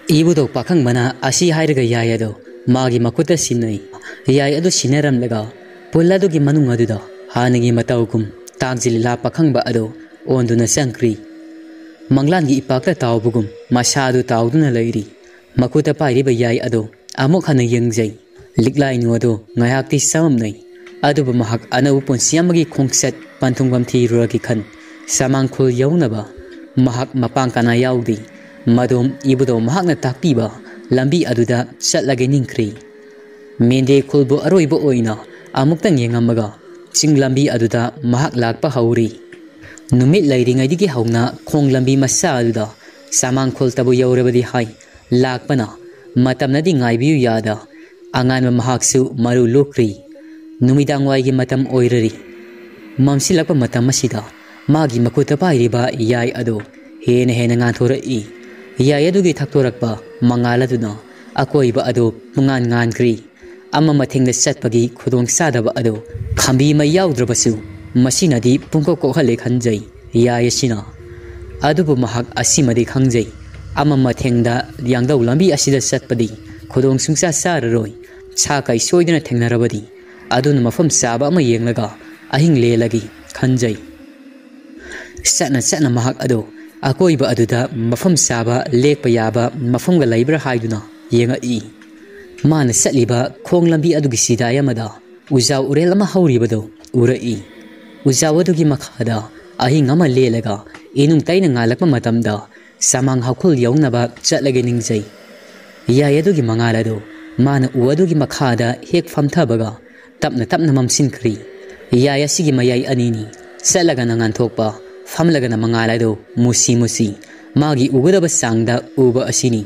Ibudo pakang mana asi hairaga yai ado magi makuta sinai yai ado sinaramlaga pulladugi manung aduda hanagi mataukum tagjilila pakhangba ado onduna sankri manglangi ipakta tawbugum masadu tawduna lairi makuta pairiba yai ado amuk hana yengjai liklainu ado ngayakti samamnai aduba mahak anau ponsiamagi khongset panthungam thiruragi khan samangkhul yaunaba mahak mapang kana yaudi madom ibudo mahakna takpiba lambi aduda chatlage ningkri mende khulbo aroibo oina amuktang yengamaga ching lambi aduda mahak lakpa hauri numit lairingai digi hauna khong lambi masa aduda samang khul tabu yaurabadi hai lakpana matamna di ngaibiu yada angan mahaksu maru lokri numidang waigi matam oirari mamsilakpa matam masida magi makuta pairiba yai ado hena hena nganthora I yai adugi thaktorakpa mangaladuna akoiba ado mungan ngankri ama mathengda chatpagi khudong sadaba ado khambi ma yaudраbasu masinadi pungko kokhale khanjai yai asina adubu mahak asimadi khangjai ama mathengda yangdau lambi asida chatpadi khudong sungsa sararoi cha kai soidina thengnarabadi aduna mafam saba ama yenglaga ahing lelagi khanjai satna mahak ado akoiba aduda mafam saba lekpa yaba mafamga laibra haiduna yenga I mana satliba khong lambi adugi sidaya mada ujaw urel ama hauribado ura I ujaw adugi makhada ahing ama lelaga inung taina ngalakma matamda samang hakhul yaunaba chatlage ningjai yai adugi mangalado mana u adugi makhada hek famthabaga tapna mamsinkri yai asigi mayai anini satlaga nangan thokpa famlaga na mangalado musi magi ugadaba sangda uba asini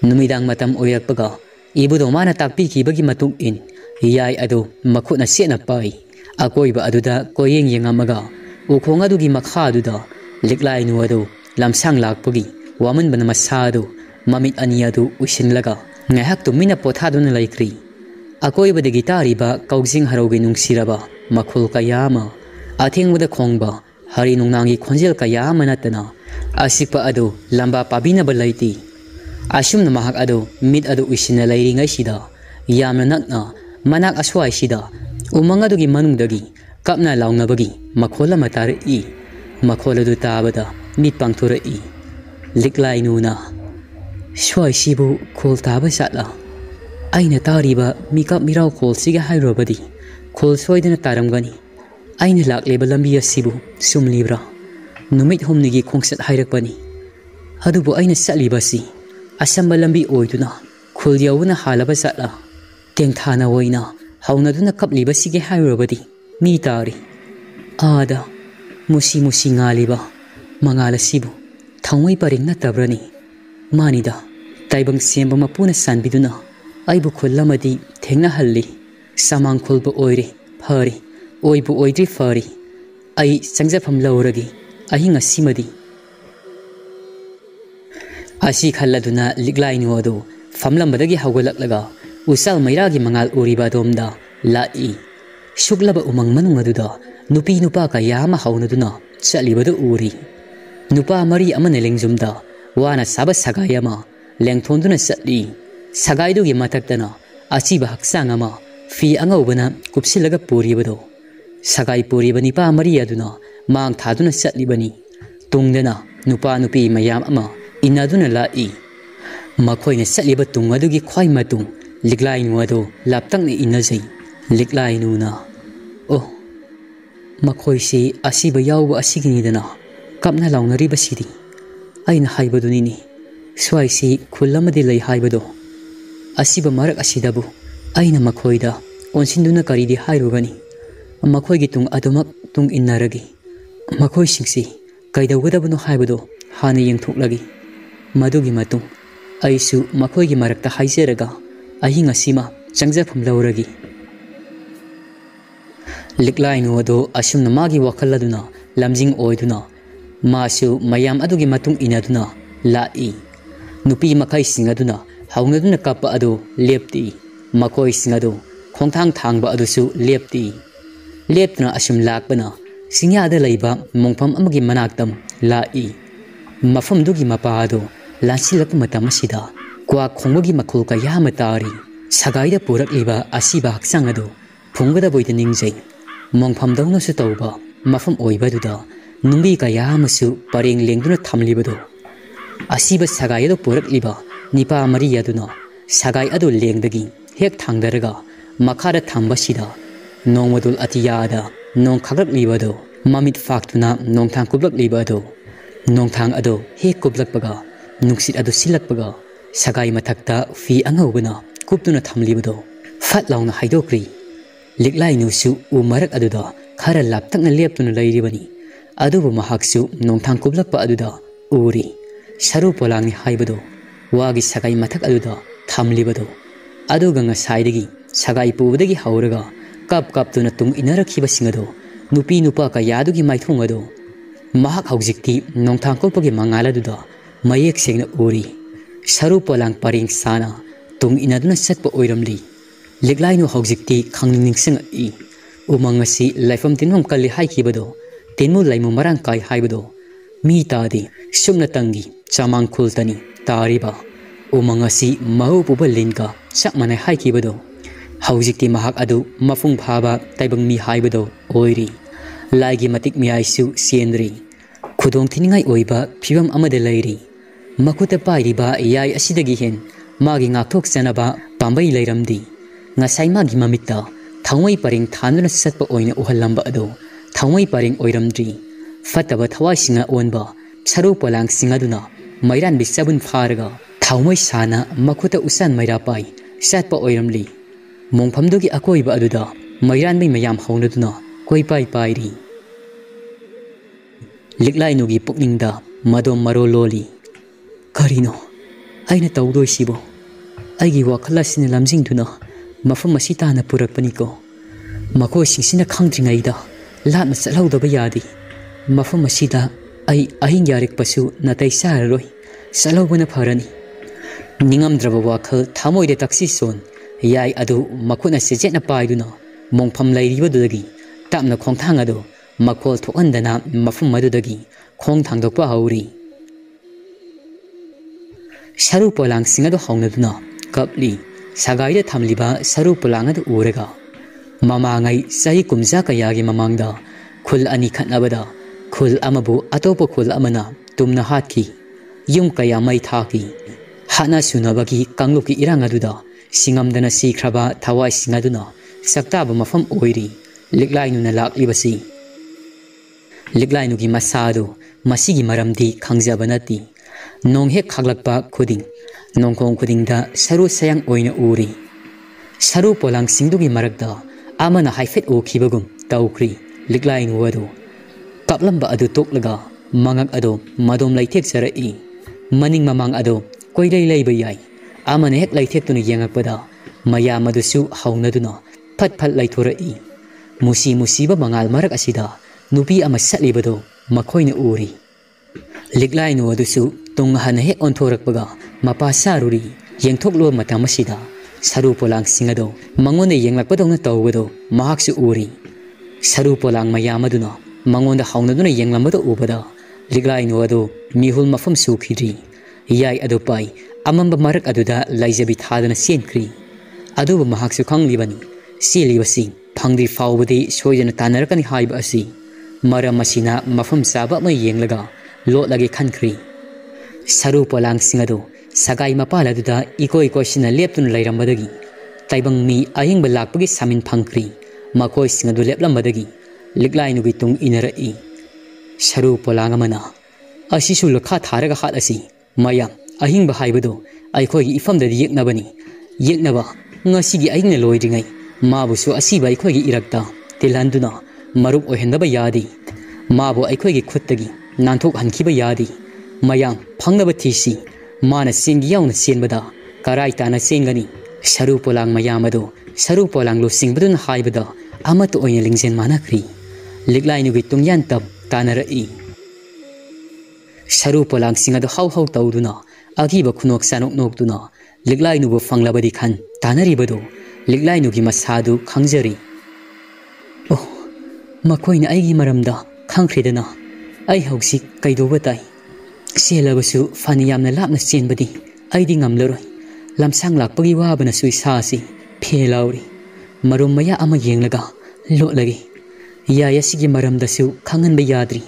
numidang matam oyakpaga ibudo mana takpi kibagi matung in yai ado makhutna sena pai akoiba aduda koyeng yengamaga ukhong adugi makha aduda liklainu ado lamsang lakpagi waman bana masado mamit ani adu usinlaga ngahak tumina pothaduna laikri akoiba de gitari ba kaujing harogi nungsiraba makhul kayama athengbuda khongba hari nungnangi khonjel kaya manatana asikpa ado lamba pabina balaiti asumna mahak ado mid ado usina lairingai sida yamna nakna manak aswai sida umang adugi manungdagi kapna laungnabagi makhola matar I makhola du tabada mit pangthura I liklainuna swai sibu khol taba satla aina tariba mikap mirau khol siga hairobadi khol soidana taramgani aina lakleba lambi asibu sumlibra numit homnigi khongsat hairakpani adubu aina satlibasi asamba lambi oiduna khulyawna halaba satla tengthana oina haunaduna kaplibasige hairobadi mi tari ada musi ngaliba mangala sibu thangoi paring na tabrani manida taibang semba mapuna sanbiduna aibu khullamadi thengna halli samang khulba oire phari oibu oidri fari ai sangjafam lauragi ahing asimadi asi khalladuna liglainu adu famlambadagi hawgalaklaga usal mairagi mangal uriba domda lai shuklaba umang manung aduda nupi nupa kayama haunaduna chalibadu uri nupa mari amane lengjumda wana saba sagayama lengthonduna chatli sagaidugi mataktana achiba haksangama fi angaubana kupsilaga puribado sagai puri bani pa mari aduna mang thaduna chatlibani tungdana nupa nupi mayam ama inaduna lai makhoina chatliba tung adugi khwai matung liklainu adu laptang ni inajai liklainu na oh makhoisi asiba yawba asigini dana kapna launari basidi aina haibaduni ni swaisi khulamadi lai haibado asiba marak asidabu aina makhoida onsinduna karidi hairugani makhoi tung adumak tung innaragi makhoi singsi kaidawgadabunu haibado hana yengthoklagi madugi matung aisu makhoi gi marakta haiseraga ahing asima changjafam lauragi liklainu ado asumna magi wakhalladuna lamjing oiduna masu mayam adugi matung inaduna lai nupi makai singaduna haungaduna kappa ado lepti makhoi singadu khongthang thangba adusu lepti leptna asum lakbana singya laiba mongpham amagi manaktam lai mafam dugi mapa ado lansilak matam sida kwa khongbogi makhul ka yama tari sagai da purak liba asiba haksang adu phungada boida ningjai mongpham dawna su tawba mafam oiba duda nungbi ka yama su pareng lengduna thamlibado asiba sagai adu purak liba nipa mari yaduna sagai adu lengdagi hek thangdaraga makhara thamba sida nongmadul atiyada nong khagrak libado mamit faktuna nong thang kublak libado nong thang ado hek kublak baga nuksit adu silak baga sagai mathakta fi angawbana kuptuna thamlibado fat launa haidokri liklai nu su umarak aduda khara laptakna leptuna leiribani adubu mahaksu nongthang kublakpa aduda uri saru polangni haibado wagi sagai mathak aduda thamlibado aduga ngasai sagai pubadagi hauraga kap kaptuna tung inarakhiba singado nupi nupa ka yadugi maithung ado mahak haujikti nongthang kopagi mangala duda mayek sengna uri saru polang paring sana tung inaduna satpa oiramli liklai nu haujikti khangningsing I umangasi laifam tinhom kalli haikibado tinmu laimu marang kai haibado mi tadi sumna tangi chamang khultani tariba umangasi mahu puba linka sakmane haikibado haujikti mahak adu mafung phaba taibang mi haibado oiri laigi matik mi aisu sienri khudong thiningai oiba phibam amade leiri makuta pairiba yai asidagi hen magi ngakthok sanaba pambai leiramdi ngasai magi mamitta thawai paring thanuna satpa oina uhalamba ado thawai paring oiramdri fataba thawai singa onba saru polang singaduna mairan bisabun pharaga thawai sana makuta usan maira pai satpa oiramli mongphamdugi akoiba aduda mairan mai mayam haunaduna koi pai pairi liklai nugi pukningda madom maro loli karino aina tawdoi sibo aigi wakhala sina lamjingduna mafam asitana purakpaniko makoi singsina khangdringaida latna salhaudaba yadi mafam asida ai ahing yarik pasu natai sararoi salhaubana pharani ningamdraba wakhal thamoide taksi son yai adu makuna sejetna paiduna mongpham lairibadudagi tapna khongthang adu makhol thokandana mafam madudagi khongthangdokpa hauri saru polang singadu haunaduna kapli sagai da thamliba saru polang adu urega mamangai sahi kumja kayagi mamangda khul ani khatnabada khul amabu atopa khul amana tumna hathi yum kaya mai thaki hana sunabagi kangluki irang aduda singamdana sikhraba thawai singaduna saktaba mafam oiri liklainu na laklibasi liklainu gi masadu masigi maramdi khangjabanati nong hek khaglakpa khuding nongkhong khudingda saru sayang oina uri saru polang singdugi marakda amana haifet o khibagum tawkri liklainu wadu kaplamba adu toklaga mangak ado madom laithek charai maning mamang ado koilai leiba yai amana hek laithek tunu yengakpada maya madusu haunaduna phat phat laithorai musi musiba mangal marak asida nupi ama satlibado makhoina uri liklainu adusu tung hana hek onthorakpaga mapa saruri yengthoklo matamasida saru polang singado mangone yenglakpadona tawbado mahaksu uri saru polang mayamaduna mangonda haunaduna yenglambado ubada liklainu adu mihul mafam sukhidri yai adu pai amamba marak aduda laijabi thadana senkri adu mahaksu khanglibani silibasi phangdi fawbadi soidana tanarakani haiba asi maram masina mafam saba mai yenglaga lotlagi khankri saru polang singado sagai mapala duda ikoi koisina leptun lairambadagi taibang mi ahing balakpagi samin phangkri makoi singado leplambadagi liklainu gi tung inarai saru polang amana asisu lakha tharaga hat asi mayam ahing ba haibado aikoi gi ifamda yeknabani yeknaba ngasi gi ahingna loidringai mabusu asiba aikoi gi irakta tilhanduna marup ohendaba yadi mabu aikoi gi khuttagi nanthok hankiba yadi mayang phangnaba thisi mana sengi yauna senbada karai tana sengani saru polang mayamado saru polang lo singbadun haibada amatu oina lingjen manakri liklainu gi tungyan tab tanarai saru polang singado haw haw tawduna agiba khunok sanok nokduna liklainu bu fanglabadi khan tanaribado liklainu gi masadu khangjari oh makoina aigi maramda khangkhridana ai hausi kaidoba tai selabasu fani yamna lapna senbadi aidi ngamlaroi lamsang lakpagi wabana sui sasi phelauri marum maya ama yenglaga lotlagi yaya sigi maramdasu khangan ba yadri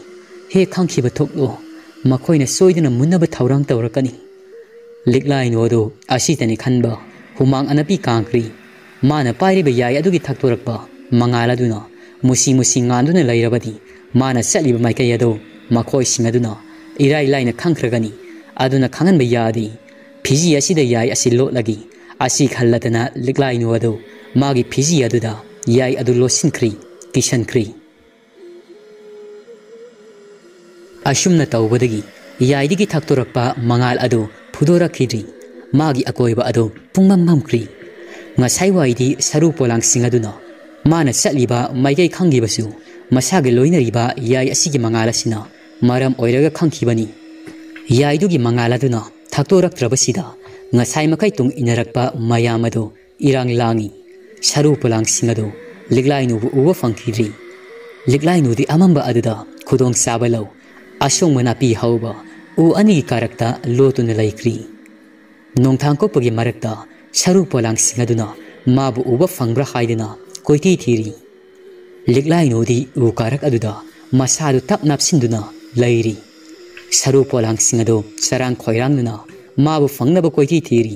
he khangkhiba thoklo makoina soidina munaba thaurang tawrakani liklai nodo asitani khanba humang anapi kangkri mana pairiba yaya adugi thaktorakba mangala duna musi musi nganduna lairabadi mana satliba maikai ado makoi singaduna irai laina khangkragani aduna khangan ba yadi phiji asida yai asi lotlagi asi khalladana liklai nodo magi phiji aduda yai adu losinkhri kishankri ashumna tawbadagi yaidigi thaktorakpa mangal adu phudorakhidri magi akoiba adu pungmam mamkri ngasai waidi saru polang singaduna mana satliba maigai khangibasu masage loinariba yai asigi mangala sina maram oiraga khangkhibani yaidugi mangala duna thaktoraktrabasida ngasai makai tung inarakpa mayamado irang langi saru polang singado liklai nu uwa fangkhidri liklai nu di amamba aduda khudong sabalau asong manapi hauba u ani karakta lotuna laikri nongthang ko pagi marakta saru polang singaduna mabu uba fangbra haidina koiti thiri liklai no di u karak aduda masadu tap nap sinduna lairi saru polang singado sarang khoirang nuna mabu fangnaba koiti thiri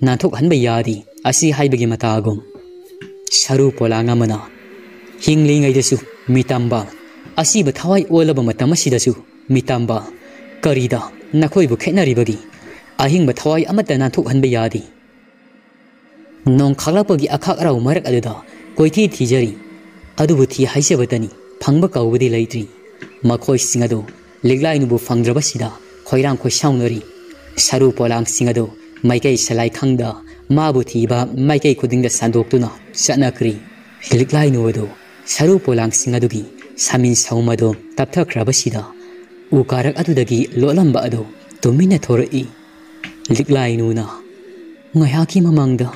nathok hanba yadi asi haibagi matagum saru polang amana hinglingai desu mitamba asiba thawai olaba matamasidasu mitamba karida nakhoi bu khenaribagi ahing ba thawai amata nathok hanba yadi nong khalapagi akhak rau marak aduda koiti thijari adubu thi haisebatani phangba kaubadi laitri makhoi singado liklai nu bu phangdrabasida khoirang khoi saunari saru polang singado maikai salai khangda mabu thiba maikai khudingda sandoktuna chanakri liklai nu do saru polang singadugi samin saumado tapthakrabasida ukarak adudagi lolamba ado tumina thorai liklai nu na ngayaki mamangda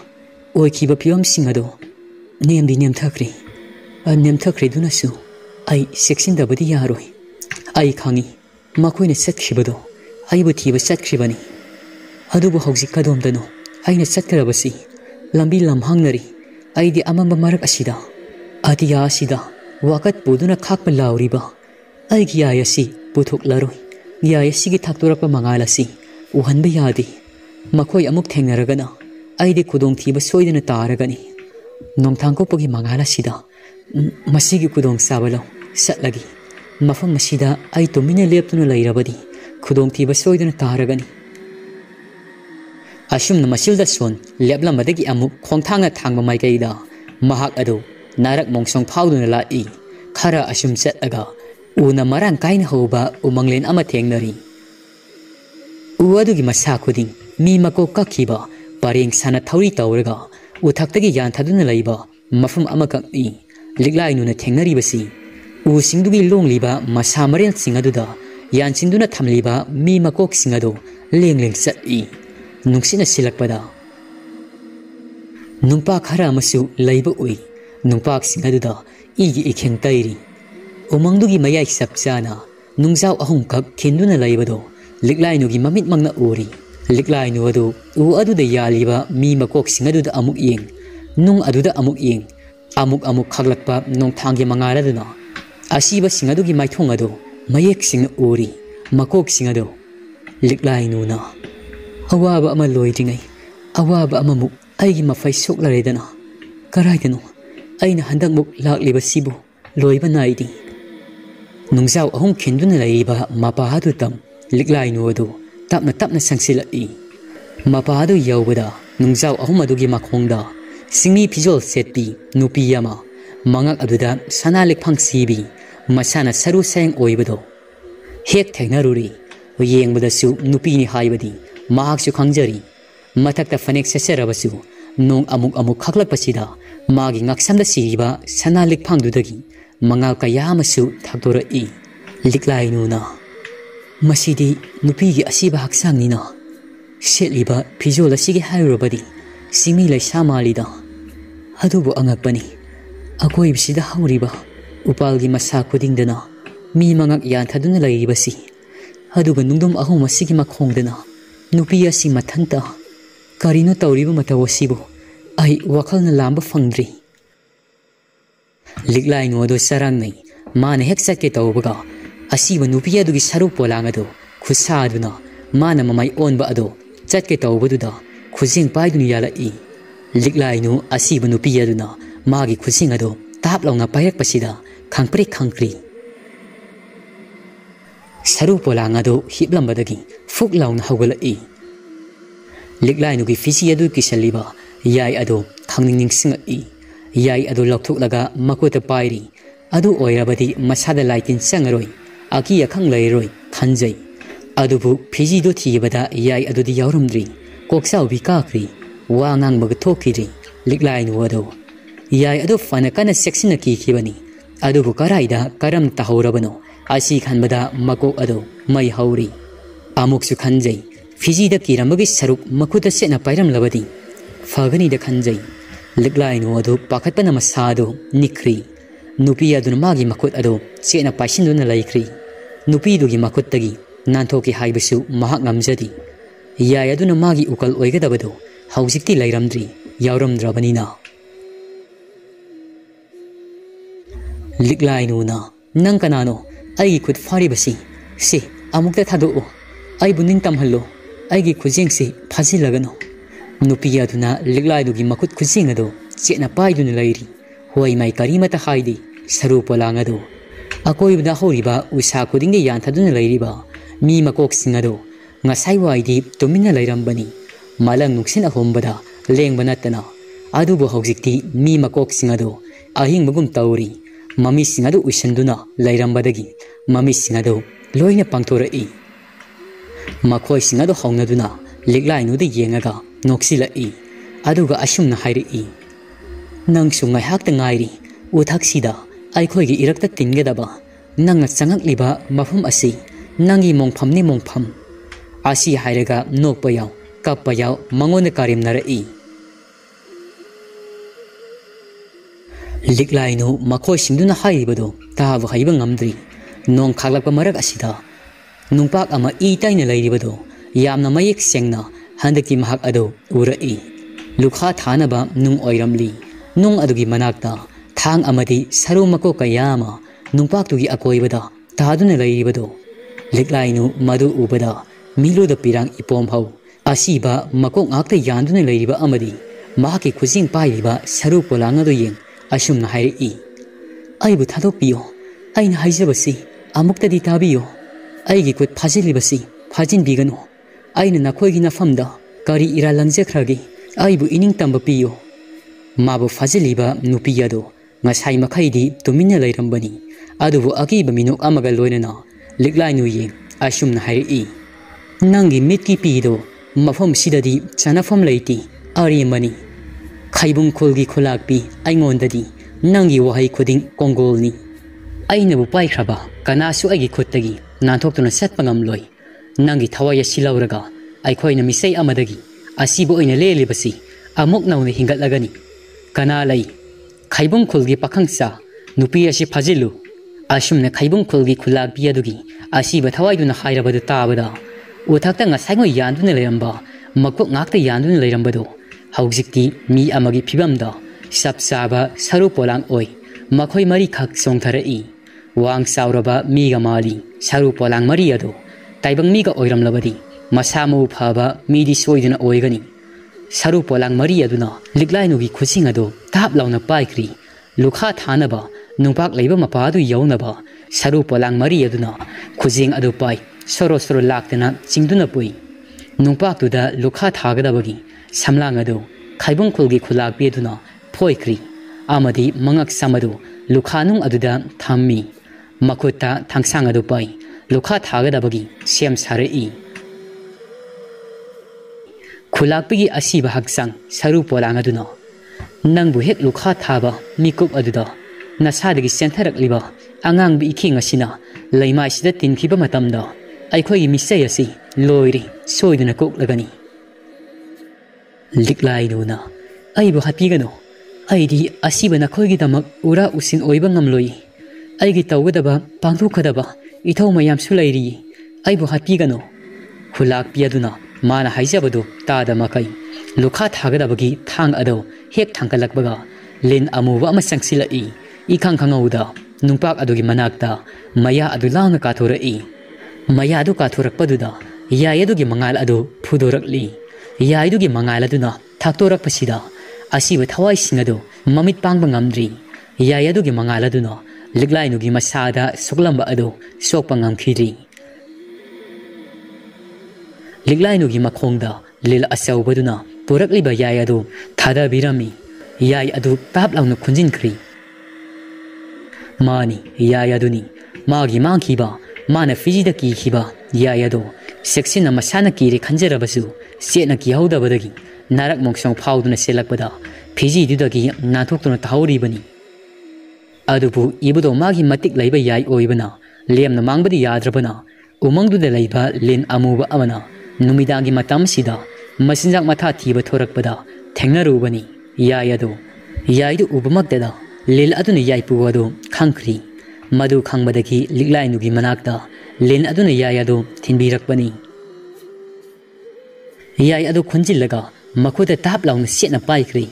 oikiba piam singado nemdi nemthakri nemthakri dunasu ai seksindabadi yaroi ai khangi makoina satkhibado aibu thiba satkribani adubu hauzik kadomdano aina satkrabasi lambi lamhangnari aidi amamba marak asida adiya asida wakat buduna khakpa lauriba aigi ayasi puthok laroi yayasi gi thaktorapa mangalasi uhanba yadi makoi amuk thengnaragana aidi khudong thiba soidana taragani nongthangko pagi mangala sida masigi khudong sabalo satlagi mafam masida ai tumina leptuna lairabadi khudong thiba soidana taragani ashumna masilda son leplammadagi amuk khongthanga thangba maikaida mahak ado narak mongsong phauduna lai khara ashum chataga una marang kaina hoba umanglen ama thengnari uadugi masa khuding mi mako kakhiba pareng sana thauri tawraga uthaktagi yan thaduna laiba mafam ama kakni liklai nuna thengnari basi u singdugi longliba masa marel singaduda yan sinduna thamliba mi makok singado lengleng chati nungsina silakpada nungpa khara amasu laiba ui nungpak singaduda igi ikheng tairi umangdugi mayai sapchana nungzau ahung kak khinduna laibado liklai nugi mamit mangna uri liklai nu adu u aduda yaliba mi makok singaduda amuk yeng nung aduda amuk yeng amuk khaglakpa nongthangge mangaladuna asiba singadugi maithong adu mayek sing uri makok singado liklai nu na awaba ama loidingai awaba ama muk aigi mafai soklaredana karaidano aina handak muk lakliba sibu loiba naidi nungzau ahung khinduna laiba mapa adu tam liklai nu adu tapna sangsilai mapa adu yawbada nungzau ahum adugi makhongda singmi phijol setpi nupi yama mangak aduda sana lekphang sibi masana saru sang oibado hek thainaruri yengbada su nupi ni haibadi mahak su khangjari mathakta fanek seserabasu nong amuk khaklakpasida magi ngaksamda siriba sana lekphang dudagi mangal kayamasu thaktora I liklai nuna masidi nupi gi asiba haksang nina setliba phijol asigi hairobadi simi lai samalida adubu angakpani akoi bisida hauriba upalgi masa khudingdana mi mangak yan thaduna lairibasi aduga nungdom ahum asigi makhongdana nupi asi mathanta karino tawriba mataw asibu ai wakhalna lamba fangdri liklai no do sarang nei mana hek sat ke tawbaga asiba nupi adugi saruk polang ado khusa aduna mana mamai onba ado chat ke tawbaduda khujing pai duni yala i liklai no asiba nupi aduna magi khujing ado tap launa pairak pasida khangpri khangkri saruk polang ado hiplambadagi fuk launa hawgala i liklai no gi fisi adu kisaliba yai ado khangning singa i yai ado lokthuk laga makuta pairi adu oirabadi masada laitin sangaroi aki akhang lairoi khanjai adubu fiji do thibada yai adu di yauramdri koksau bi kakri wangang mag thokiri liklai no ado yai adu fana kana section ki khibani adubu karaida karam tahorabano asi khanbada makok ado mai hauri amuksu khanjai fiji da kiramagi saruk makuta sena pairam labadi fagani da khanjai liklai no ado pakhatpana masado nikri nupi aduna magi makut ado sena paisinduna laikri nupi dugi makuttagi nantoki haibisu mahak ngamjadi yai aduna magi ukal oigadabado haujikti lairamdri yauramdrabanina liklai no na nang kanano ai khut faribasi si amukta thado ai bunin tamhallo ai gi khujing si phajilagano nupi aduna liklai dugi makut khujing ado sena paiduna lairi hoi mai karimata haidi saru polang ado akoibda horiba usa kudinge yanthaduna lairiba mi makok singado ngasai waidi tumina lairambani malang nuksin ahombada lengbana tana adubu haujikti mi makok singado ahing magum tauri mami singado usanduna lairambadagi mami singado loina pangthora i makhoi singado haunaduna liklai nu de yengaga noksila i aduga asumna hairi i nang sungai hakta ngairi uthaksida aikhoigi irakta tingedaba nang changakliba mafum asi nangi mongphamni mongpham asi hairaga nokpa yaw kappa yaw mangone karim nara i liklai no makhoi singduna haibado tawa haiba ngamdri nong khaglakpa marak asida nungpak ama i taina lairibado yamna mayek sengna handaki mahak ado ura i lukha thanaba nung oiramli nung adugi manakta thang amadi saru mako kayama nungpak tugi akoibada taduna lairibado liklai no madu ubada milo da pirang ipom hau asiba mako ngakta yanduna lairiba amadi mahaki khujing pairiba saru polanga do yeng asumna hairi i aibu thadok piyo aina haijabasi amukta di tabiyo aigi kut phajilibasi phajin bigano aina nakhoigi nafamda kari ira langjekragi aibu ining tamba piyo mabu phajiliba nupiyado ngasai makhaidi tumina lairambani adubu akiba minok amaga loinana liklai nu yeng asumna hairi i nangi mitki pido mafam sidadi chanafam leiti ari mani khaibung khulgi khulakpi aingondadi nangi wahai khuding kongolni aina bu pai khraba kanasu agi khuttagi nanthokuna satpangam loi nangi thawaya silauraga aikhoina misai amadagi asibu oina lelibasi amuk nauna hingatlagani kana lai khaibung khulgi pakhangsa nupi asi phajilu asumna khaibung khulgi khulak biadugi asiba thawaiduna hairabadu tabada uthakta ngasaingo yanduna leramba makuk ngakta yanduna lerambado haujikti mi amagi phibamda sapsaba saru polang oi makhoi mari khak songthara i wang sauraba mi ga mali saru polang mari ado taibang mi ga oiram labadi masamu phaba mi di soiduna oigani saru polang mari aduna liklai nu gi khusing ado tap launa paikri lukha thanaba nungpak leiba mapa du yaunaba saru polang mari aduna khujing adu pai soro soro laktena chingduna pui nungpak tu da lukha thagadabagi samlang adu khaibung khulgi khulak pe duna phoikri amadi mangak samadu lukhanung aduda thammi makuta thangsang adu pai lukha thagadabagi sem sare i khulakpigi asiba haksang saru polang aduna nangbu hek lukha thaba mikup aduda nasadagi sentharak liba angang bi ikhinga sina laimai sida tinkhiba matamda aikhoi misai asi loiri soiduna kok lagani liklai duna aibu hapigano aidi asiba nakhoi gi damak ura usin oiba ngamloi aigi tawgadaba pangthukadaba ithau mayam sulairi aibu hapigano khulak piaduna mana haijabadu tada makai lukha thagadabagi thang ado hek thangkalakbaga lin amuba ama sangsilai ikhang khangauda nungpak adugi manakta maya adu launa kathorai maya adu kathorakpaduda yai adugi mangal adu phudorakli yai adugi mangal aduna thaktorakpasida asiba thawai singado mamit pangba ngamdri yai adugi mangal aduna liglai nugi masada suklamba adu sokpa ngamkhiri liglai nugi makhongda lil asawbaduna purakliba yai adu thada birami yai adu pap launu khunjinkhri mani yai aduni magi mangkhiba mana fijida ki khiba yai adu section na masana ki re khanjarabasu sena ki haudabadagi narak moksong phauduna selakpada fiji dudagi nathokuna thauri bani adubu ibudo magi matik laiba yai oibana lemna mangbadi yadrabana umangduda laiba lin amuba amana numidangi matam sida masinjak matha thiba thorakpada thengnarubani yai adu yai du ubamakdada lil aduna yai pu adu khangkhri madu khangbadagi liglai nugi manakta lin aduna yai adu thinbirakbani yai adu khunjillaga makhuda tap launa setna paikhri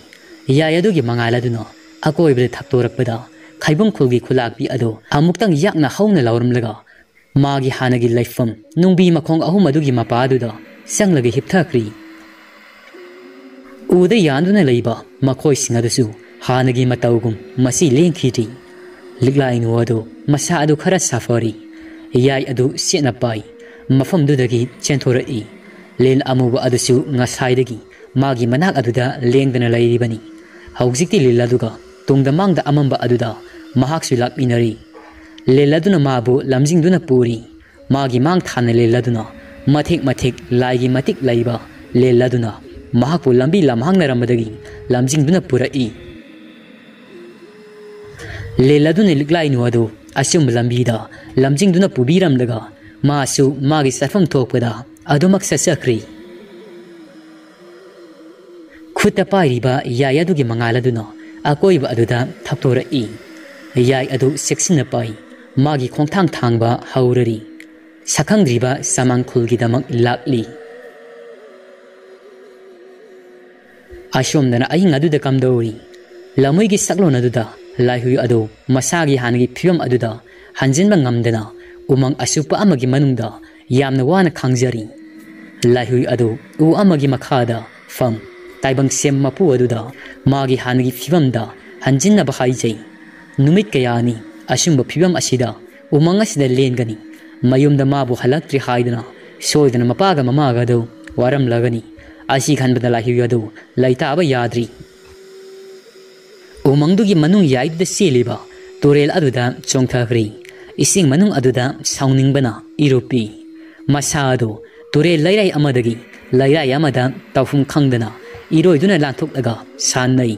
yai adugi mangal aduna akoibada thaktorakpada khaibam khulgi khulakbi ado amuktang yakna hauna lauramlaga magi hanagi laifam nungbi makhong ahum adugi mapa aduda sanglagi hipthakri uda yanduna leiba makhoi singadasu hanagi mataugum masi lengkhiri liglai nu ado masa adu khara safari yai adu setna pai mafam dudagi chenthorei len amuba adusu ngasaidagi magi manak aduda lengdana lairibani haujikti liladuga tungda mangda amamba aduda mahaksu lakminari leladuna mabu lamjingduna puri magi mang thana leladuna mathik laigi matik laiba leladuna mahakpu lambi lamhangnarambadagi lamjingduna purai leladuna liglai nu adu asum lambida lamjingduna pubiramdaga masu magi safam thokpada adumak sasakri khuta pairiba yai adugi mangaladuna akoiba aduda thaktorai yai adu section pai magi khongthang thangba haurari sakhangdriba samang khulgidamak lakli ashomdana ahing aduda kamdori lamoigi saklon aduda laihui adu masagi hanagi phiyam aduda hanjinba ngamdana umang asupa amagi manungda yamna wana khangjari laihui adu u amagi makhada fam taibang sem mapu aduda magi hanagi phibamda hanjinna ba haijai numit kayani asumba phibam asida umang asida lengani mayumda mabu halaktri haidana soidana mapaga mamaga do waram lagani asi khanbada laihui adu laitaba yadri umangdugi manung yaidda seliba torel aduda chongthakri ising manung aduda sauningbana iropi masado torel lairai amadagi lairai amada tawfum khangdana iroiduna lanthok laga sanai